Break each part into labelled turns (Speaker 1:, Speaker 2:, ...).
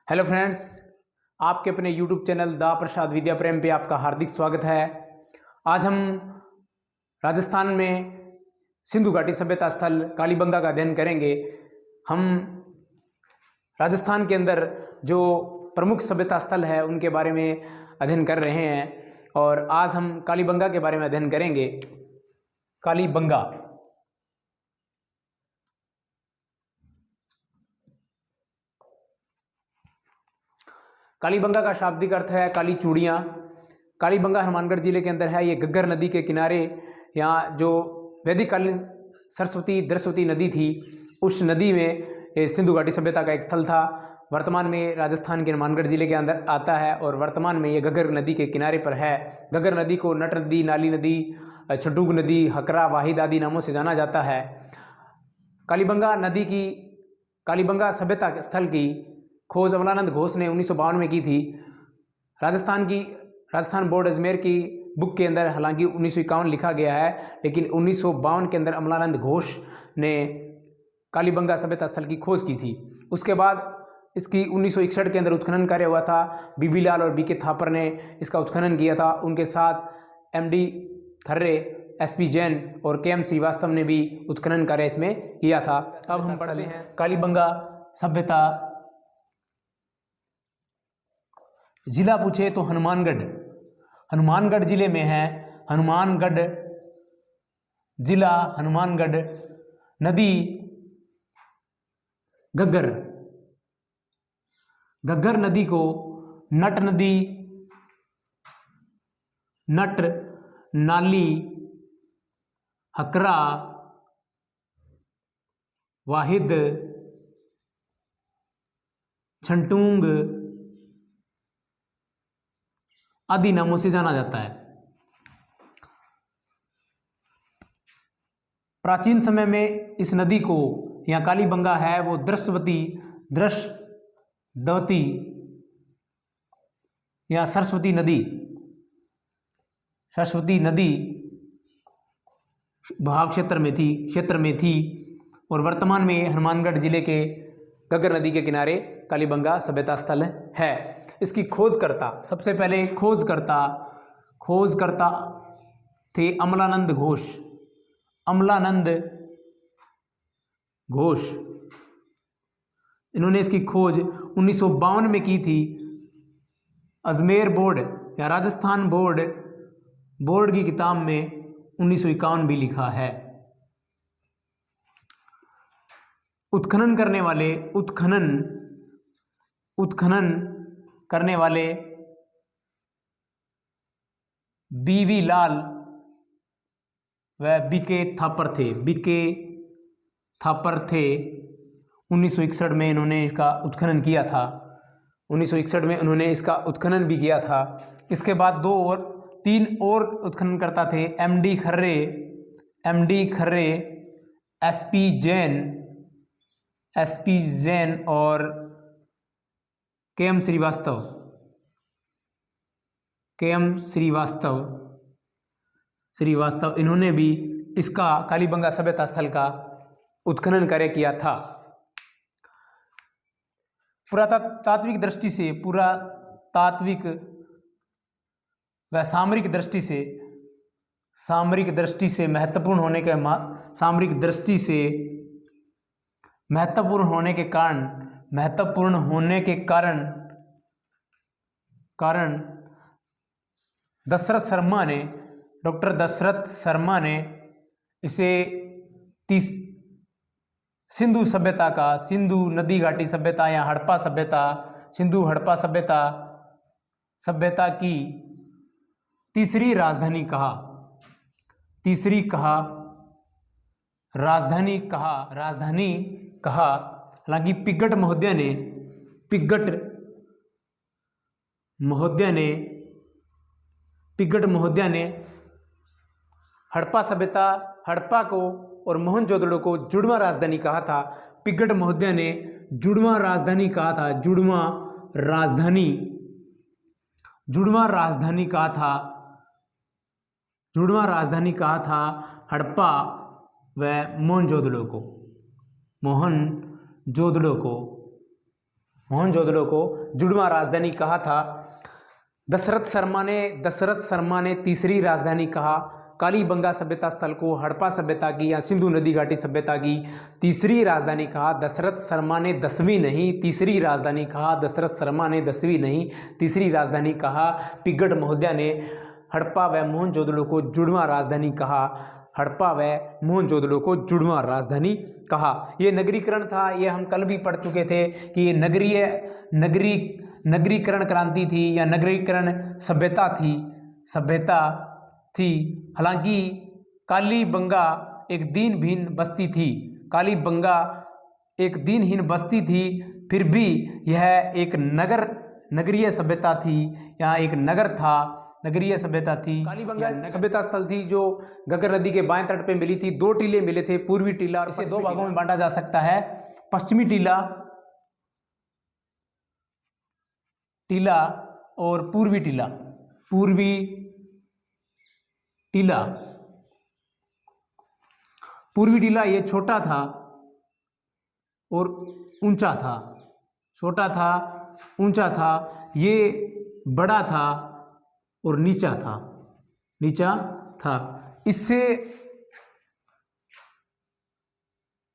Speaker 1: Hello friends, आपके अपने YouTube channel दा प्रसाद विद्या प्रेम पे आपका हार्दिक स्वागत है। आज हम राजस्थान में सिंधु घाटी सभ्यता स्थल कालीबंगा का अध्ययन करेंगे। हम राजस्थान के अंदर जो प्रमुख सभ्यता स्थल है उनके बारे में अध्ययन कर रहे हैं और आज हम कालीबंगा के बारे में अध्ययन करेंगे। कालीबंगा कालीबंगा का शाब्दिक अर्थ है काली चूड़ियाँ। कालीबंगा हनुमानगढ़ जिले के अंदर है। ये घग्गर नदी के किनारे, यहाँ जो वैदिक कालीन सरस्वती दृश्यवती नदी थी, उस नदी में ये सिंधु घाटी सभ्यता का एक स्थल था। वर्तमान में राजस्थान के हनुमानगढ़ जिले के अंदर आता है और वर्तमान में ये घग्गर नदी के किनारे पर है। घग्गर नदी को नट नदी, नाली नदी, छटूग नदी, हकरा, वाहिद आदि नामों से जाना जाता है। कालीबंगा सभ्यता स्थल की खोज अमलानंद घोष ने 1952 में की थी। राजस्थान बोर्ड अजमेर की बुक के अंदर हालांकि 1951 लिखा गया है, लेकिन 1952 के अंदर अमलानंद घोष ने कालीबंगा सभ्यता स्थल की खोज की थी। उसके बाद इसकी 1961 के अंदर उत्खनन कार्य हुआ था। बीबी लाल और बीके थापर ने इसका उत्खनन किया था। उनके साथ एमडी खर्रे, एसपी जैन और केएम श्रीवास्तव ने भी उत्खनन कार्य इसमें किया था। अब हम पढ़ते हैं कालीबंगा सभ्यता। जिला पूछे तो हनुमानगढ़ जिले में है। हनुमानगढ़ जिला, हनुमानगढ़। नदी घग्गर नदी को नट नदी, नट, नाली, हकरा, वाहिद, छंटूंग आदि नामों से जाना जाता है। प्राचीन समय में इस नदी को, यहाँ कालीबंगा है वो दृश्यवती या सरस्वती नदी बहाव क्षेत्र में थी और वर्तमान में हनुमानगढ़ जिले के घग्गर नदी के किनारे कालीबंगा सभ्यता स्थल है। इसकी सबसे पहले खोजकर्ता थे अमलानंद घोष। इन्होंने इसकी खोज 1952 में की थी। अजमेर बोर्ड या राजस्थान बोर्ड की किताब में 1951 भी लिखा है। उत्खनन करने वाले बीवी लाल व बीके थापर थे। 1961 में इन्होंने इसका उत्खनन किया था। 1961 में उन्होंने इसका उत्खनन भी किया था। इसके बाद 3 और उत्खननकर्ता थे। एमडी खर्रे, एसपी जैन और केएम श्रीवास्तव इन्होंने भी इसका कालीबंगा सभ्यता स्थल का उत्खनन कार्य किया था। पुरातात्विक व सामरिक दृष्टि से महत्वपूर्ण होने के कारण डॉक्टर दशरथ शर्मा ने इसे सिंधु नदी घाटी सभ्यता या सिंधु हड़प्पा सभ्यता की तीसरी राजधानी कहा। हालांकि पिग्गट महोदय ने हड़प्पा को और मोहनजोदड़ो को जुड़वा राजधानी कहा था। पिग्गट महोदय ने जुड़वा राजधानी कहा था हड़प्पा व मोहनजोदड़ो को। मोहनजोदड़ो को जुड़वां राजधानी कहा था। दशरथ शर्मा ने तीसरी राजधानी कहा। कालीबंगा सभ्यता स्थल को हड़प्पा सभ्यता की या सिंधु नदी घाटी सभ्यता की तीसरी राजधानी कहा। दशरथ शर्मा ने 10वीं नहीं तीसरी राजधानी कहा। दशरथ शर्मा ने 10वीं नहीं तीसरी राजधानी कहा। पिंगट महोदय ने हड़प्पा व मोहनजोदड़ो को जुड़वां राजधानी कहा। हड़प्पा व मोहनजोदड़ो को जुड़वां राजधानी कहा। ये नगरीकरण था, ये हम कल भी पढ़ चुके थे कि ये नगरीकरण क्रांति थी या नगरीकरण सभ्यता थी। हालांकि कालीबंगा एक दीनहीन बस्ती थी। कालीबंगा एक दीनहीन बस्ती थी, फिर भी यह एक नगरीय सभ्यता थी। यहाँ एक नगर था, नगरीय सभ्यता थी। कालीबंगा सभ्यता स्थल थी जो घग्गर नदी के बाएं तट पे मिली थी। 2 टीले मिले थे, पूर्वी टीला और इसे 2 भागों में बांटा जा सकता है, पश्चिमी टीला और पूर्वी टीला। पूर्वी टीला ये छोटा था और ऊंचा था, छोटा था ऊंचा था। ये बड़ा था और नीचा था। इससे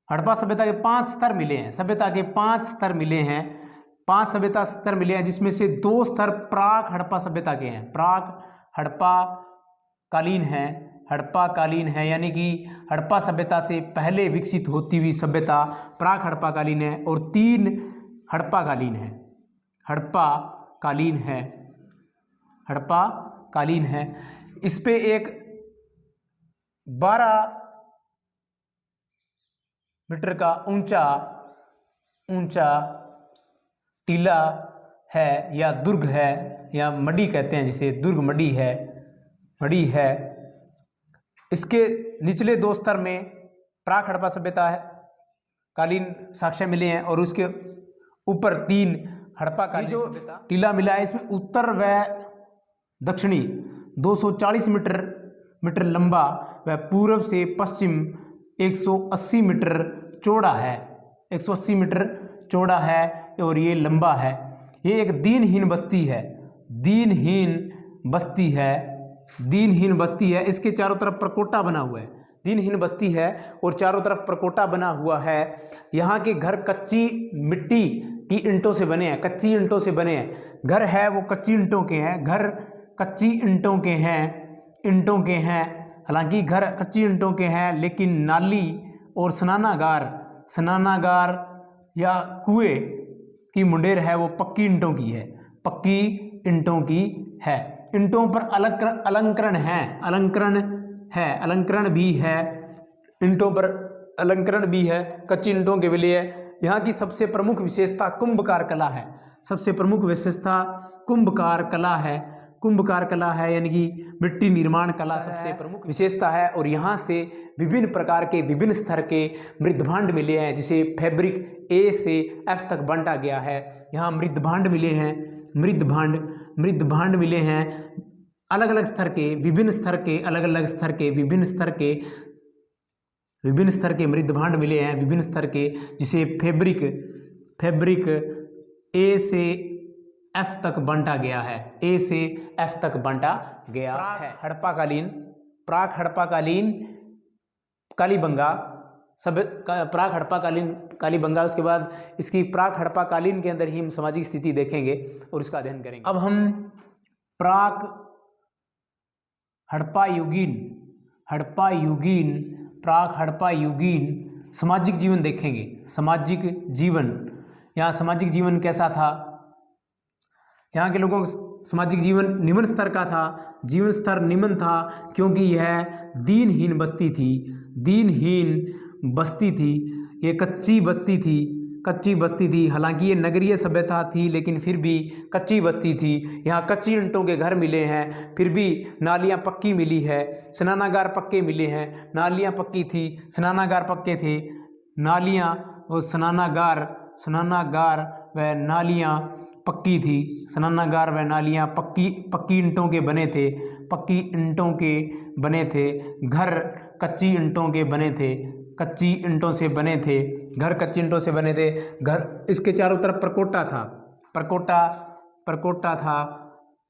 Speaker 1: हड़प्पा सभ्यता के 5 स्तर मिले हैं। सभ्यता के 5 स्तर मिले हैं, 5 सभ्यता स्तर मिले हैं, जिसमें से 2 स्तर प्राक हड़प्पा सभ्यता के हैं। प्राक हड़प्पा कालीन है, यानी कि हड़प्पा सभ्यता से पहले विकसित होती हुई सभ्यता प्राक हड़प्पा कालीन है। और 3 हड़प्पा कालीन है। इस पे एक 12 मीटर का ऊंचा टीला है या दुर्ग है या मड़ी कहते हैं जिसे, दुर्ग मड़ी है। इसके निचले 2 स्तर में प्राक हड़प्पा सभ्यता कालीन साक्ष्य मिले हैं और उसके ऊपर 3 हड़प्पा कालीन जो टीला मिला है, इसमें उत्तर व दक्षिणी 240 मीटर लंबा व पूर्व से पश्चिम 180 मीटर चौड़ा है। 180 मीटर चौड़ा है और ये लंबा है। ये एक दीनहीन बस्ती है। इसके चारों तरफ प्रकोटा बना हुआ है। दीनहीन बस्ती है और चारों तरफ प्रकोटा बना हुआ है। यहाँ के घर कच्ची मिट्टी की ईंटों से बने हैं, कच्ची ईंटों से बने हैं। घर है वो कच्ची ईंटों के हैं, घर कच्ची ईंटों के हैं। हालांकि घर कच्ची ईंटों के हैं, लेकिन नाली और स्नानागार या कुएं की मुंडेर है वो पक्की ईंटों की है। ईंटों पर अलंकरण भी है। कच्ची ईंटों के लिए यहाँ की सबसे प्रमुख विशेषता कुंभकार कला है। यानी कि मिट्टी निर्माण कला सबसे प्रमुख विशेषता है। और यहाँ से विभिन्न प्रकार के विभिन्न स्तर के मृदभांड मिले हैं, जिसे फैब्रिक ए से एफ तक बांटा गया है। यहाँ मृदभांड मिले हैं अलग अलग स्तर के विभिन्न स्तर के मृदभांड मिले हैं, विभिन्न स्तर के, जिसे फैब्रिक ए से एफ तक बांटा गया है। प्राक हड़प्पा कालीन कालीबंगा। उसके बाद इसकी प्राक हड़प्पा कालीन के अंदर ही हम सामाजिक स्थिति देखेंगे और इसका अध्ययन करेंगे। अब हम प्राक हड़प्पा युगीन सामाजिक जीवन देखेंगे। यहाँ सामाजिक जीवन कैसा था? यहाँ के लोगों का सामाजिक जीवन निम्न स्तर का था। जीवन स्तर निम्न था क्योंकि यह दीनहीन बस्ती थी। ये कच्ची बस्ती थी। हालांकि ये नगरीय सभ्यता थी, लेकिन फिर भी कच्ची बस्ती थी। यहाँ कच्ची ईंटों के घर मिले हैं, फिर भी नालियाँ पक्की मिली है, स्नानागार पक्के मिले हैं। नालियाँ पक्की थी, स्नानागार पक्के थे। नालियाँ और स्नानागार व नालियाँ पक्की थी। स्नानागार व नालियाँ पक्की ईंटों के बने थे। घर कच्ची ईंटों के बने थे। कच्ची ईंटों से बने थे, घर कच्ची ईंटों से बने थे। घर, इसके चारों तरफ परकोटा था, परकोटा था,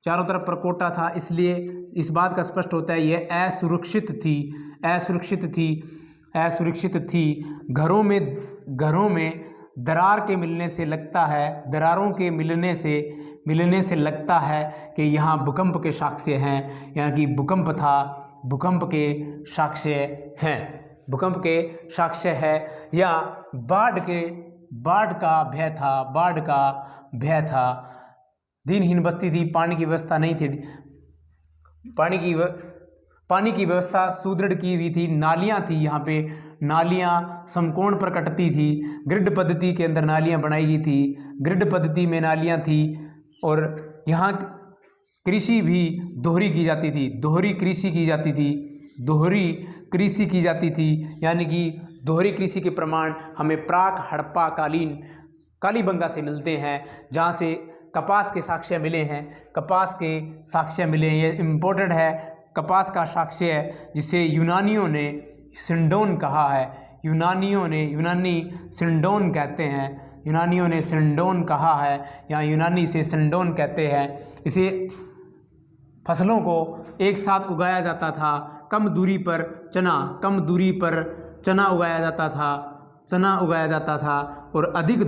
Speaker 1: चारों तरफ परकोटा था, इसलिए इस बात का स्पष्ट होता है ये असुरक्षित थी। घरों में दरार के मिलने से लगता है, दरारों के मिलने से लगता है कि यहाँ भूकंप के साक्ष्य हैं, यहाँ की भूकंप के साक्ष्य है, या बाढ़ का भय था। दिनहीन बस्ती थी, पानी की व्यवस्था नहीं थी, पानी की व्यवस्था सुदृढ़ की हुई थी। नालियाँ थी, यहाँ पे नालियाँ समकोण पर कटती थी। ग्रिड पद्धति के अंदर नालियाँ बनाई गई थी, ग्रिड पद्धति में नालियाँ थी। और यहाँ कृषि भी दोहरी की जाती थी, दोहरी कृषि की जाती थी, यानी कि दोहरी कृषि के प्रमाण हमें प्राक हड़प्पा कालीन कालीबंगा से मिलते हैं, जहाँ से कपास के साक्ष्य मिले हैं। ये इम्पोर्टेंट है, कपास का साक्ष्य है, जिसे यूनानियों ने सिंडोन कहा है। यूनानी सिंडोन कहते हैं, यूनानियों ने सिंडोन कहा है, या यूनानी से सिंडोन कहते हैं। इसे फसलों को एक साथ उगाया जाता था। कम दूरी पर चना उगाया जाता था, और अधिक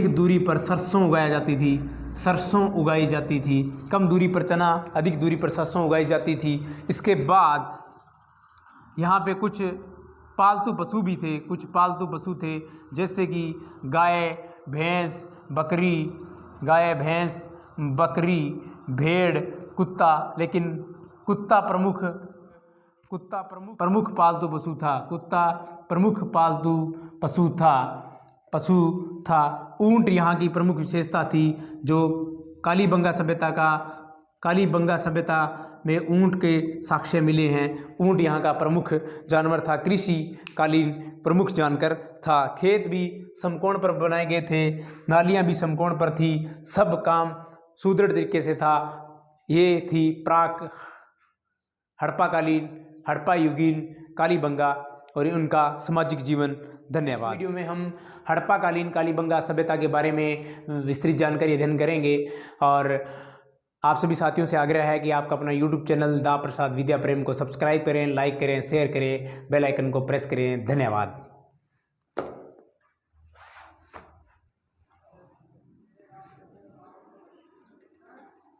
Speaker 1: दूरी पर सरसों उगाई जाती थी। कम दूरी पर चना, अधिक दूरी पर सरसों उगाई जाती थी। इसके बाद यहाँ पे कुछ पालतू पशु थे, जैसे कि गाय, भैंस, बकरी, भेड़, कुत्ता। लेकिन कुत्ता प्रमुख पालतू पशु था। ऊंट यहाँ की प्रमुख विशेषता थी, जो कालीबंगा सभ्यता में ऊंट के साक्ष्य मिले हैं। ऊंट यहाँ का प्रमुख जानवर था, कृषि कालीन प्रमुख जानकर था। खेत भी समकोण पर बनाए गए थे, नालियाँ भी समकोण पर थी, सब काम सुदृढ़ तरीके से था। ये थी प्राक हड़प्पा युगीन कालीबंगा और उनका सामाजिक जीवन। धन्यवाद। वीडियो में हम हड़प्पाकालीन कालीबंगा सभ्यता के बारे में विस्तृत जानकारी अध्ययन करेंगे, और आप सभी साथियों से आग्रह है कि आपका अपना YouTube चैनल दा प्रसाद विद्या प्रेम को सब्सक्राइब करें, लाइक करें, शेयर करें, बेल आइकन को प्रेस करें। धन्यवाद।